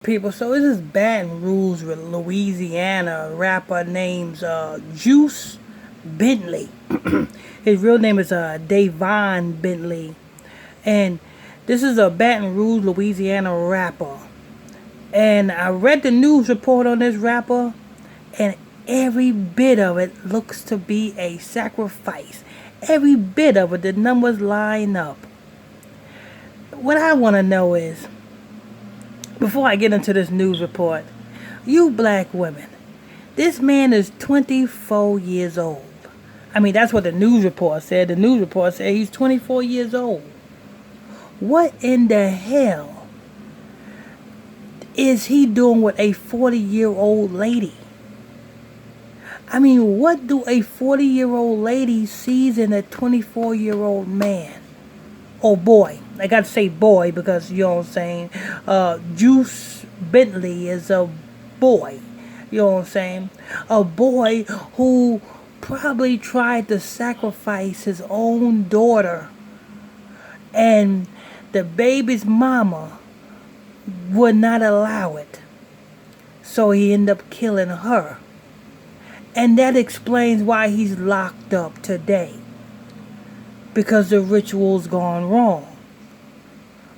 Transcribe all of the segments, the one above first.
People, so this is Baton Rouge, Louisiana rapper named Juice Bentley. His real name is Davon Bentley, and this is a Baton Rouge, Louisiana rapper. And I read the news report on this rapper, and every bit of it looks to be a sacrifice. Every bit of it, the numbers line up. What I want to know is, before I get into this news report, you black women, this man is 24 years old. I mean, that's what the news report said. The news report said he's 24 years old. What in the hell is he doing with a 40-year-old lady? I mean, what do a 40-year-old lady sees in a 24-year-old man? Or boy. I got to say boy because, you know what I'm saying, Juice Bentley is a boy. You know what I'm saying? A boy who probably tried to sacrifice his own daughter, and the baby's mama would not allow it. So he ended up killing her. And that explains why he's locked up today. Because the ritual's gone wrong.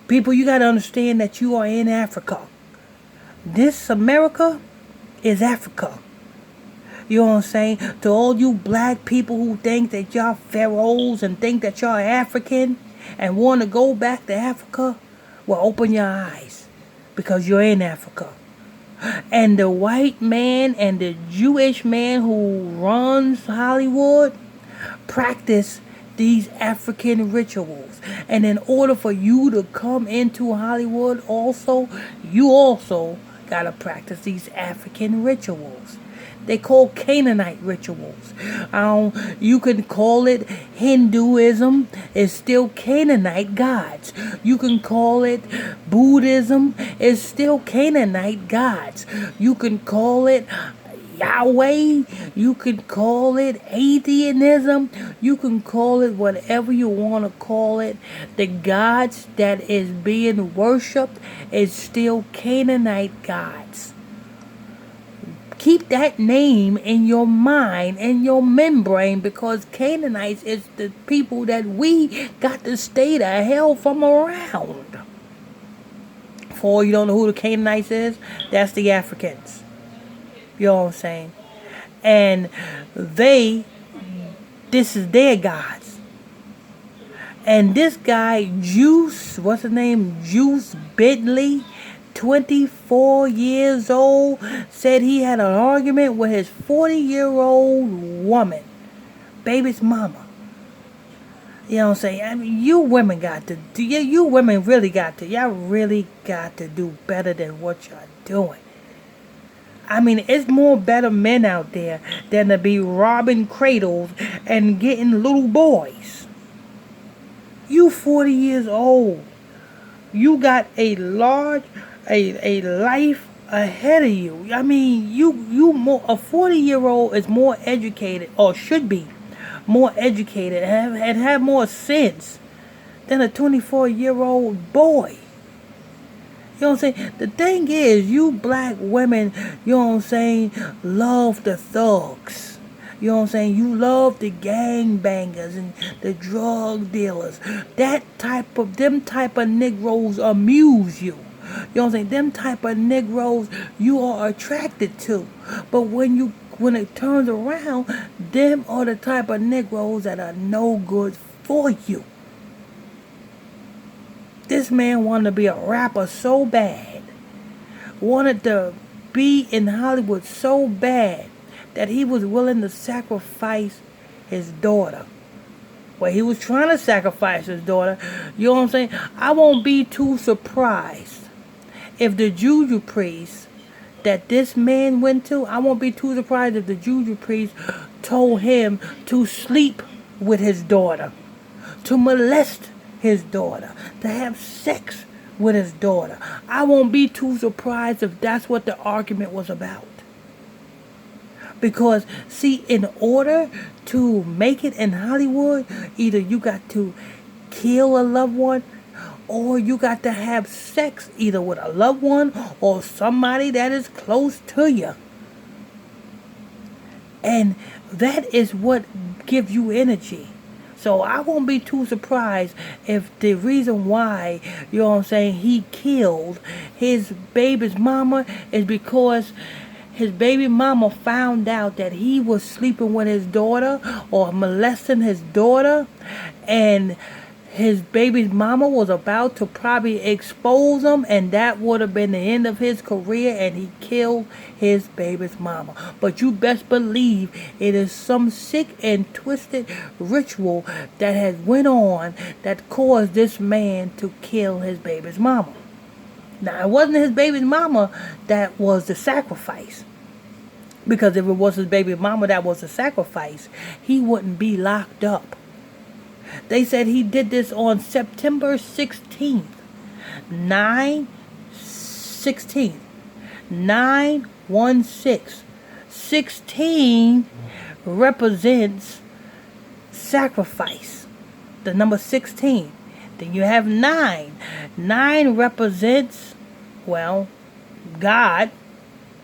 People, you got to understand that you are in Africa. This America is Africa. You know what I'm saying? To all you black people who think that y'all pharaohs and think that y'all African and want to go back to Africa, well, open your eyes. Because you're in Africa. And the white man and the Jewish man who runs Hollywood practice these African rituals. And in order for you to come into Hollywood also, you also got to practice these African rituals. They call Canaanite rituals. You can call it Hinduism. It's still Canaanite gods. You can call it Buddhism. It's still Canaanite gods. You can call it Yahweh. You can call it atheism. You can call it whatever you want to call it. The gods that is being worshipped is still Canaanite gods. Keep that name in your mind and your membrane, because Canaanites is the people that we got to stay the hell from around. For all you don't know who the Canaanites is, that's the Africans. You know what I'm saying? And this is their gods. And this guy, Juice, what's his name? Juice Bentley, 24 years old, said he had an argument with his 40-year-old woman, baby's mama. You know what I'm saying? I mean, you women got to do, you women really got to, y'all really got to do better than what y'all doing. I mean, it's more better men out there than to be robbing cradles and getting little boys. You 40 years old. You got a life ahead of you. I mean, a 40-year-old is more educated, or should be more educated and have more sense than a 24-year-old boy. You know what I'm saying? The thing is, you black women, you know what I'm saying, love the thugs. You know what I'm saying? You love the gangbangers and the drug dealers. Them type of Negroes amuse you. You know what I'm saying? Them type of Negroes you are attracted to. But when it turns around, them are the type of Negroes that are no good for you. This man wanted to be a rapper so bad, wanted to be in Hollywood so bad, that he was willing to sacrifice his daughter. Well, he was trying to sacrifice his daughter. You know what I'm saying? I won't be too surprised if the juju priest that this man went to, I won't be too surprised if the juju priest told him to sleep with his daughter, to molest his daughter, to have sex with his daughter. I won't be too surprised if that's what the argument was about. Because, see, in order to make it in Hollywood, either you got to kill a loved one or you got to have sex either with a loved one or somebody that is close to you. And that is what gives you energy. So I won't be too surprised if the reason why, you know what I'm saying, he killed his baby's mama is because his baby mama found out that he was sleeping with his daughter or molesting his daughter, and his baby's mama was about to probably expose him, and that would have been the end of his career, and he killed his baby's mama. But you best believe it is some sick and twisted ritual that has went on that caused this man to kill his baby's mama. Now, it wasn't his baby's mama that was the sacrifice. Because if it was his baby mama that was the sacrifice, he wouldn't be locked up. They said he did this on September 16th. 9/16. 9/16. 16 represents sacrifice. The number 16. Then you have 9. 9 represents, well, God.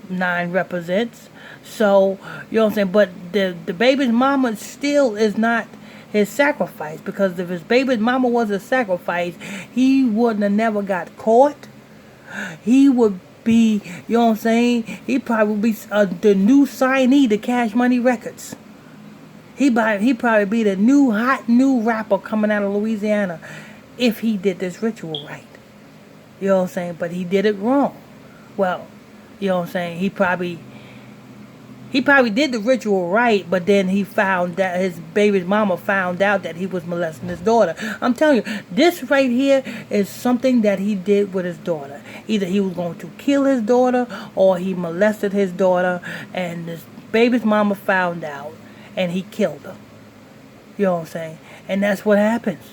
9 represents. So, you know what I'm saying? But the baby's mama still is not his sacrifice, because if his baby's mama was a sacrifice, he wouldn't have never got caught. He would be, you know what I'm saying? He probably would be the new signee to Cash Money Records. He probably be the hot new rapper coming out of Louisiana if he did this ritual right. You know what I'm saying? But he did it wrong. Well, you know what I'm saying? He probably did the ritual right, but then he found that his baby's mama found out that he was molesting his daughter. I'm telling you, this right here is something that he did with his daughter. Either he was going to kill his daughter or he molested his daughter, and his baby's mama found out and he killed her. You know what I'm saying? And that's what happens.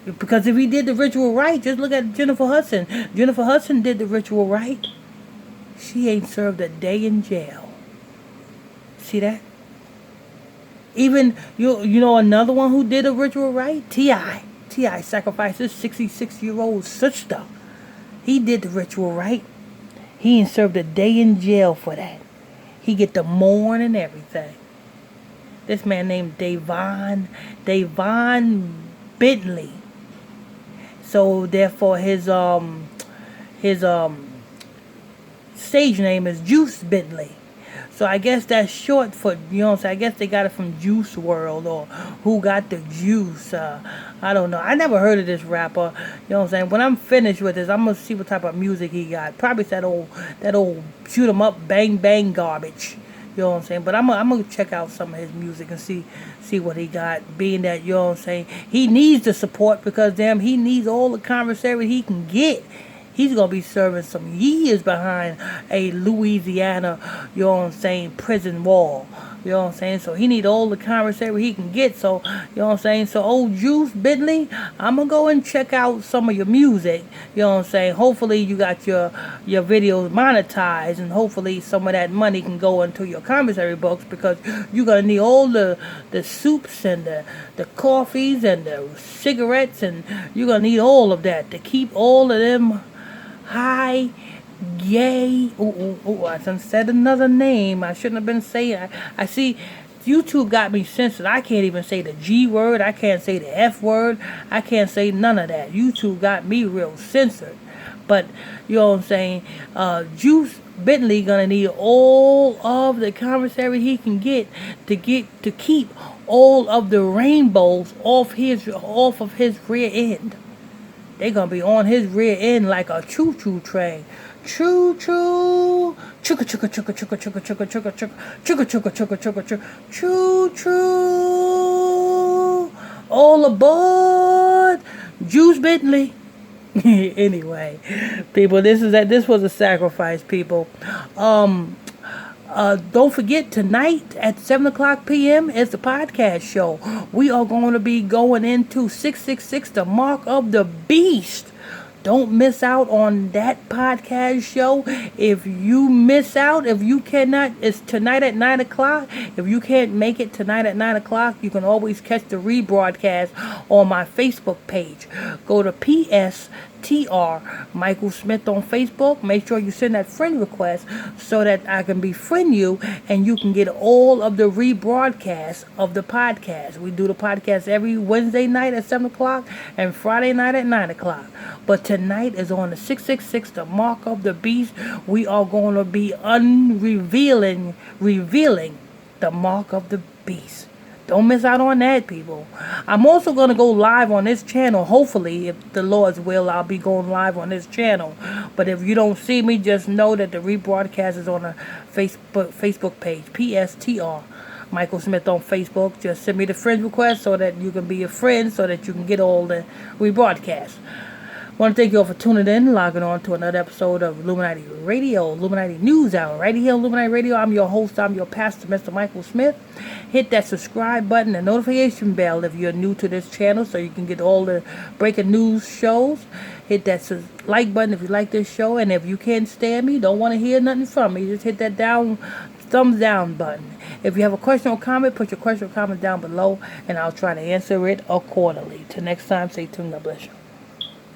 Because if he did the ritual right, just look at Jennifer Hudson. Jennifer Hudson did the ritual right. She ain't served a day in jail. See that? Even, you know another one who did a ritual right? T.I. T.I. sacrificed his 66-year-old sister. He did the ritual right. He ain't served a day in jail for that. He get to mourn and everything. This man named Davon Bentley. So therefore his stage name is Juice Bentley. So I guess that's short for, you know what I'm saying? I guess they got it from Juice WRLD, or Who Got the Juice. I don't know. I never heard of this rapper. You know what I'm saying? When I'm finished with this, I'm going to see what type of music he got. Probably that old shoot 'em up, bang, bang garbage. You know what I'm saying? But I'm going to check out some of his music and see what he got. Being that, you know what I'm saying, he needs the support, because, damn, he needs all the conversation he can get. He's going to be serving some years behind a Louisiana, you know what I'm saying, prison wall. You know what I'm saying? So he need all the conversation he can get. So, you know what I'm saying? So, old Juice Bentley, I'm going to go and check out some of your music. You know what I'm saying? Hopefully you got your videos monetized, and hopefully some of that money can go into your commissary books, because you're going to need all the soups and the coffees and the cigarettes, and you're going to need all of that to keep all of them high, gay. I done said another name I shouldn't have been saying. I see YouTube got me censored. I can't even say the G word. I can't say the F word. I can't say none of that. YouTube got me real censored. But, you know what I'm saying, Juice Bentley gonna need all of the commissary he can get to keep all of the rainbows off of his rear end. They gonna be on his rear end like a choo-choo train. Choo-choo, choo-choo, choo-choo, choo-choo. All aboard Juice Bentley. Anyway, people, this was a sacrifice, people. Don't forget, tonight at 7:00 p.m. is the podcast show. We are going to be going into 666, the mark of the beast. Don't miss out on that podcast show. If you miss out, if you cannot, it's tonight at 9 o'clock. If you can't make it tonight at 9 o'clock, you can always catch the rebroadcast on my Facebook page. Go to PSTR Michael Smith on Facebook. Make sure you send that friend request so that I can befriend you and you can get all of the rebroadcasts of the podcast. We do the podcast every Wednesday night at 7 o'clock and Friday night at 9 o'clock. But tonight is on the 666, the Mark of the Beast. We are going to be revealing the Mark of the Beast. Don't miss out on that, people. I'm also going to go live on this channel. Hopefully, if the Lord's will, I'll be going live on this channel. But if you don't see me, just know that the rebroadcast is on the Facebook page, PSTR Michael Smith on Facebook. Just send me the friend request so that you can be a friend, so that you can get all the rebroadcasts. I want to thank you all for tuning in, logging on to another episode of Illuminati Radio, Illuminati News Hour, right here on Illuminati Radio. I'm your host, I'm your pastor, Mr. Michael Smith. Hit that subscribe button and notification bell if you're new to this channel so you can get all the breaking news shows. Hit that like button if you like this show, and if you can't stand me, don't want to hear nothing from me, just hit that thumbs down button. If you have a question or comment, put your question or comment down below, and I'll try to answer it accordingly. Till next time, stay tuned. God bless you.